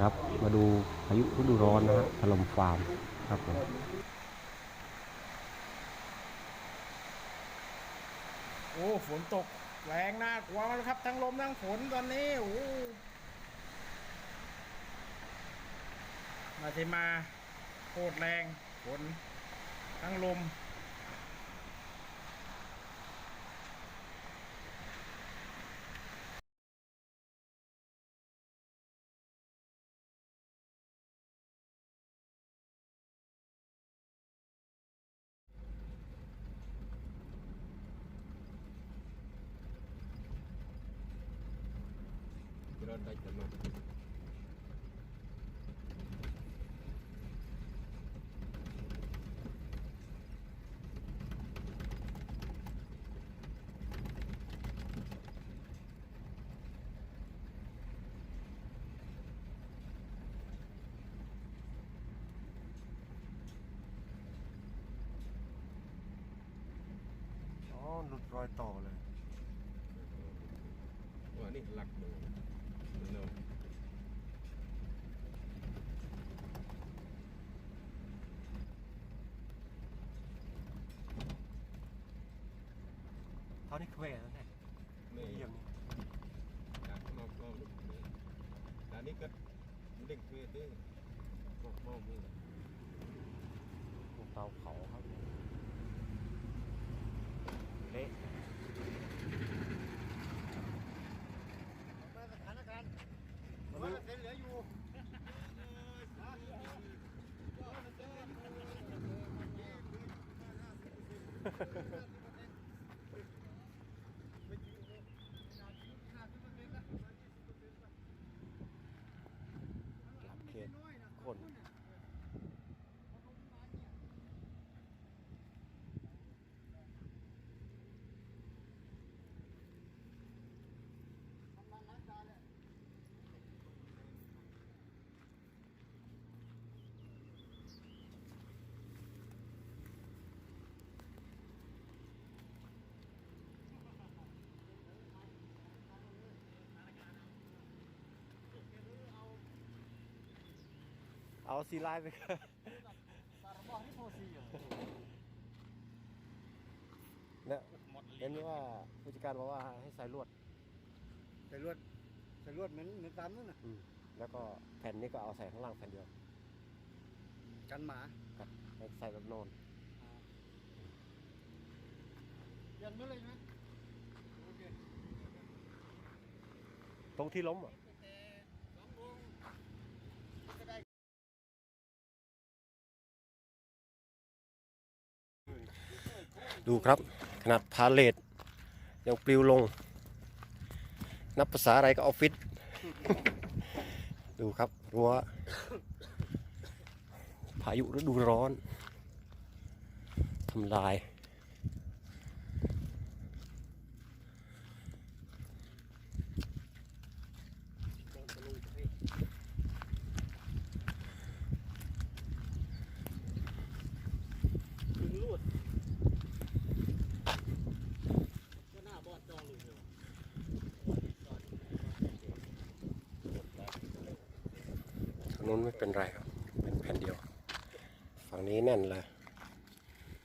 ครับมาดูพายุฤดูร้อนนะฮะถล่มฟาร์มครับผมโอ้ฝนตกแรงน่ากลัวมากครับทั้งลมทั้งฝนตอนนี้โอ้มาเทมาโคตรแรงฝนทั้งลมหลุดรอยต่อเลยว่านี่หลักหมูเนาะเท่านี้เควแล้วเนี่ยไม่เยี่ยมนี่จากนอกลูกนี่แต่นี่ก็เด็กเพื่อเด้อมองมือ เตาเผาครับเละ สถานการณ์100%เหลืออยู่ หลับเขตคน เอาซีไลน์ไปเนี่ยเห็นว่าผู้จัดการบอกว่าให้ใส่ลวด ใส่ลวดเหมือนตามนั่นน่ะ แล้วก็แผ่นนี้ก็เอาใส่ข้างล่างแผ่นเดียว กันหมา ครับให้ใส่แบบโนอน ยันไม่เลยไหมโอเค ตรงที่ล้มอ่ะดูครับขนาดพาเลทยังปลิวลง นับภาษาอะไรก็ออฟฟิศ ดูครับรั้วพายุฤดูร้อนทำลายทางนู้นไม่เป็นไรครับเป็นแผ่นเดียวฝั่งนี้แน่นเลย